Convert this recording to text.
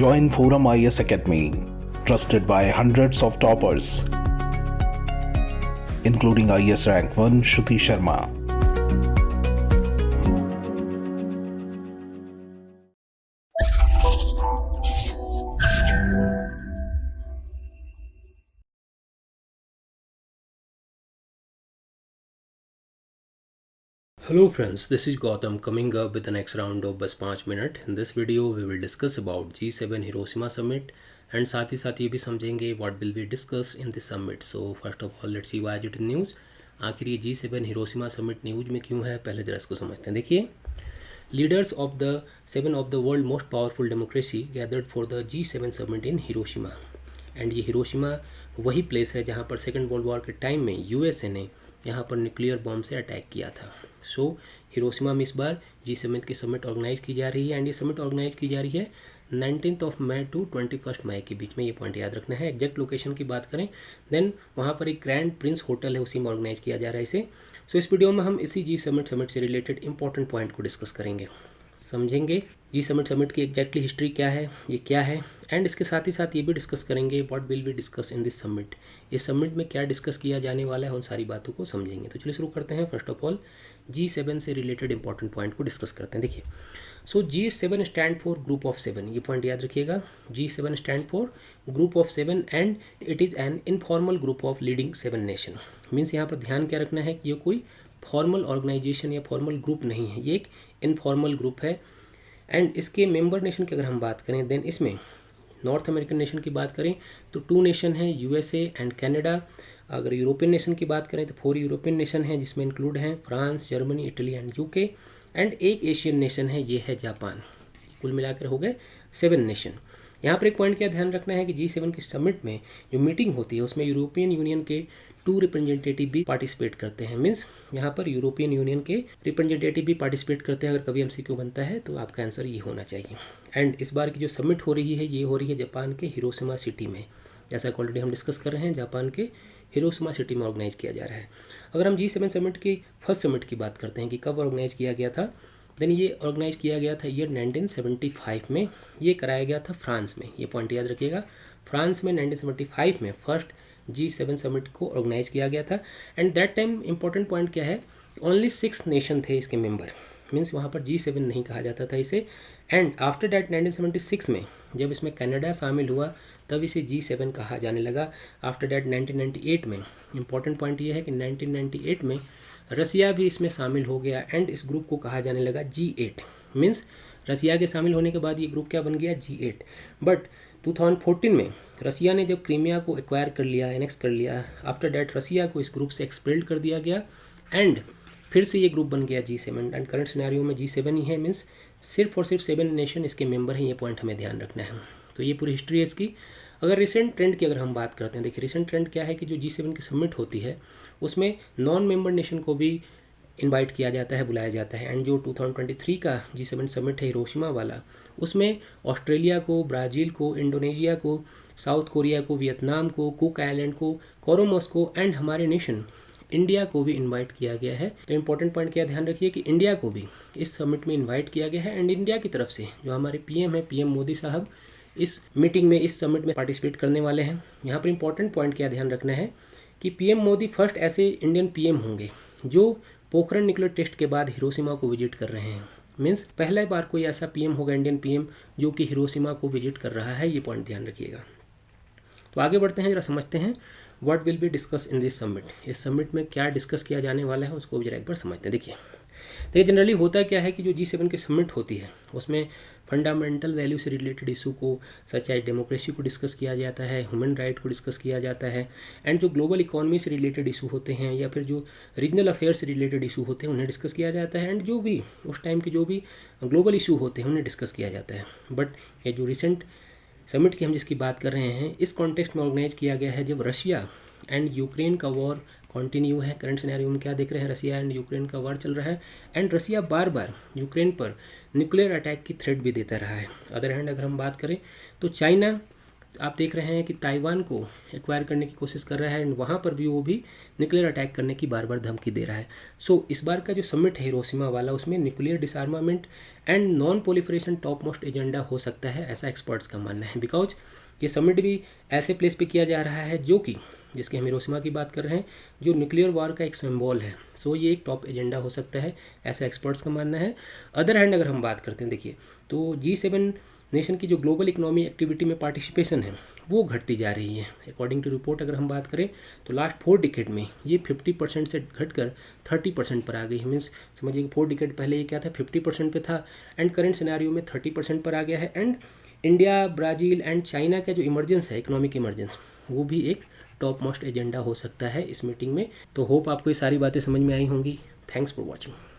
Join Forum IS Academy, trusted by hundreds of toppers, including IS Rank 1 Shruti Sharma. Hello friends, this is Gautam coming up with the next round of बस 5 minute. In this video we will discuss about G7 Hiroshima Summit and साथ ही साथ ये भी समझेंगे what will be discussed in the summit. So first of all let's see why it is news. आखिर ये G7 Hiroshima Summit news में क्यों है, पहले जरा इसको समझते हैं. देखिए, leaders of the 7 of the world most powerful democracy gathered for the G7 summit in Hiroshima. And ये हिरोशिमा वही प्लेस है जहाँ पर सेकेंड वर्ल्ड वॉर के टाइम में यूएसए ने यहाँ पर न्यूक्लियर बॉम्ब से अटैक किया था. सो हिरोशिमा में इस बार G7 की समिट ऑर्गेनाइज की जा रही है. एंड ये समिट ऑर्गेनाइज की जा रही है 19 मई टू 21 मई के बीच में. ये पॉइंट याद रखना है. एग्जैक्ट लोकेशन की बात करें देन वहाँ पर एक ग्रैंड प्रिंस होटल है, उसी में ऑर्गेनाइज किया जा रहा है इसे. सो इस वीडियो में हम इसी G7 से रिलेटेड इंपॉर्टेंट पॉइंट को डिस्कस करेंगे, समझेंगे G7 की एग्जैक्टली हिस्ट्री क्या है, ये क्या है. एंड इसके साथ ही साथ ये भी डिस्कस करेंगे what will be discuss in this summit. इस समिट में क्या डिस्कस किया जाने वाला है, उन सारी बातों को समझेंगे. तो चलिए शुरू करते हैं. फर्स्ट ऑफ ऑल G7 से रिलेटेड इंपॉर्टेंट पॉइंट को डिस्कस करते हैं. देखिए, सो G7 stand for group of 7. ये पॉइंट याद रखिएगा. G7 stand for group of 7 and it is an informal group of leading 7 nation. Means यहाँ पर ध्यान क्या रखना है कि ये कोई फॉर्मल ऑर्गेनाइजेशन या फॉर्मल ग्रुप नहीं है, ये एक इनफॉर्मल ग्रुप है. एंड इसके मेंबर नेशन की अगर हम बात करें देन इसमें नॉर्थ अमेरिकन नेशन की बात करें तो 2 नेशन हैं, यूएसए एंड कनाडा. अगर यूरोपियन नेशन की बात करें तो 4 यूरोपियन नेशन हैं, जिसमें इंक्लूड हैं France, Germany, Italy and UK. And एक एशियन नेशन है, ये है जापान. कुल मिलाकर हो गए 7 नेशन. यहाँ पर एक पॉइंट क्या ध्यान रखना है कि G7 की समिट में जो मीटिंग होती है उसमें यूरोपियन यूनियन के 2 रिप्रेजेंटेटिव भी पार्टिसिपेट करते हैं. मीन्स यहाँ पर यूरोपियन यूनियन के रिप्रेजेंटेटिव भी पार्टिसिपेट करते हैं. अगर कभी MCQ बनता है तो आपका आंसर ये होना चाहिए. एंड इस बार की जो समिट हो रही है ये हो रही है जापान के हिरोशिमा सिटी में. जैसा कि ऑलरेडी हम डिस्कस कर रहे हैं, जापान के हिरोशिमा सिटी में ऑर्गेनाइज किया जा रहा है. अगर हम G7 समिट की फर्स्ट समिट की बात करते हैं कि कब ऑर्गेनाइज किया गया था, देन ये ऑर्गेनाइज किया गया था ईयर 1975 में. ये कराया गया था फ्रांस में. ये पॉइंट याद रखिएगा. फ्रांस में 1975 में फर्स्ट G7 समिट को ऑर्गेनाइज किया गया था. And that time important point क्या है, ओनली 6 नेशन थे इसके मेंबर. मीन्स वहाँ पर G7 नहीं कहा जाता था इसे. एंड आफ्टर डैट 1976 में जब इसमें कनाडा शामिल हुआ तब इसे G7 कहा जाने लगा. आफ्टर डैट 1998 में इंपॉर्टेंट पॉइंट ये है कि 1998 में रसिया भी इसमें शामिल हो गया एंड इस ग्रुप को कहा जाने लगा G8. मीन्स रसिया के शामिल होने के बाद ये ग्रुप क्या बन गया, G8. बट 2014 में रसिया ने जब क्रीमिया को एक्वायर कर लिया, एनेक्स कर लिया, आफ्टर डैट रसिया को इस ग्रुप से एक्सपेल्ड कर दिया गया एंड फिर से ये ग्रुप बन गया G7. एंड करंट सिनेरियो में G7 ही है. मीन्स सिर्फ और सिर्फ 7 नेशन इसके मेंबर हैं. ये पॉइंट हमें ध्यान रखना है. तो ये पूरी हिस्ट्री है इसकी. अगर रिसेंट ट्रेंड की अगर हम बात करते हैं, देखिए रिसेंट ट्रेंड क्या है कि जो G7 की समिट होती है उसमें नॉन मेंबर नेशन को भी इनवाइट किया जाता है, बुलाया जाता है. एंड जो 2023 का G7 समिट है हिरोशिमा वाला, उसमें ऑस्ट्रेलिया को, ब्राज़ील को, इंडोनेशिया को, साउथ कोरिया को, वियतनाम को, कुक आइलैंड को, कोरोमोस को एंड हमारे नेशन इंडिया को भी इनवाइट किया गया है. तो इंपॉर्टेंट पॉइंट क्या ध्यान रखिए कि इंडिया को भी इस समिट में इनवाइट किया गया है. एंड इंडिया की तरफ से जो हमारे PM है, PM मोदी साहब, इस मीटिंग में, इस समिट में पार्टिसिपेट करने वाले हैं. यहाँ पर इंपॉर्टेंट पॉइंट क्या ध्यान रखना है कि PM मोदी फर्स्ट ऐसे इंडियन PM होंगे जो पोखरण न्यूक्लियर टेस्ट के बाद हिरोशिमा को विजिट कर रहे हैं. मीन्स पहला बार कोई ऐसा PM होगा, इंडियन PM, जो कि हिरोशिमा को विजिट कर रहा है. ये पॉइंट ध्यान रखिएगा. तो आगे बढ़ते हैं, जरा समझते हैं what will be discuss in this summit. इस समिट में क्या डिस्कस किया जाने वाला है उसको भी जरा एक बार समझते हैं. देखिए जनरली होता क्या है कि जो G7 की समिट होती है उसमें फंडामेंटल वैल्यू से रिलेटेड इशू को, सच एज डेमोक्रेसी को डिस्कस किया जाता है, ह्यूमन राइट को डिस्कस किया जाता है. एंड जो ग्लोबल इकोनॉमी से रिलेटेड इशू होते हैं या फिर जो रीजनल अफेयर से रिलेटेड इशू होते हैं उन्हें डिस्कस किया जाता है. एंड जो भी उस टाइम के जो भी ग्लोबल इशू होते हैं उन्हें डिस्कस किया जाता है. बट ये जो रिसेंट समिट की हम जिसकी बात कर रहे हैं इस कॉन्टेक्स्ट में ऑर्गेनाइज किया गया है जब रशिया एंड यूक्रेन का वॉर कंटिन्यू है. करंट सिनेरियो में क्या देख रहे हैं, रसिया एंड यूक्रेन का वार चल रहा है. एंड रसिया बार बार यूक्रेन पर न्यूक्लियर अटैक की थ्रेट भी देता रहा है. अदर हैंड अगर हम बात करें तो चाइना आप देख रहे हैं कि ताइवान को एक्वायर करने की कोशिश कर रहा है एंड वहाँ पर भी वो भी न्यूक्लियर अटैक करने की बार बार धमकी दे रहा है। सो इस बार का जो समिट है हिरोशिमा वाला, उसमें nuclear डिसआर्मामेंट and non proliferation top most agenda हो सकता है, ऐसा एक्सपर्ट्स का मानना है। बिकॉज ये समिट भी ऐसे प्लेस पे किया जा रहा है जो कि, जिसके हम हिरोशिमा की बात कर रहे हैं, जो न्यूक्लियर वॉर का एक सिंबल है। सो ये एक टॉप एजेंडा हो सकता है, ऐसा एक्सपर्ट्स का मानना है। अदर हैंड अगर हम बात करते हैं, देखिए तो G7 नेशन की जो ग्लोबल इकोनॉमी एक्टिविटी में पार्टिसिपेशन है वो घटती जा रही है। अकॉर्डिंग टू रिपोर्ट अगर हम बात करें तो लास्ट 4 डिकेड में ये 50% से घटकर 30% पर आ गई। मीन्स समझिए कि 4 डिकेड पहले ये क्या था, 50% पे था एंड करेंट सिनेरियो में 30% पर आ गया है। And India, Brazil and China का जो इमरजेंस है, इकोनॉमिक इमरजेंस, वो भी एक टॉप मोस्ट एजेंडा हो सकता है इस मीटिंग में। तो होप आपको ये सारी बातें समझ में आई होंगी। Thanks for watching.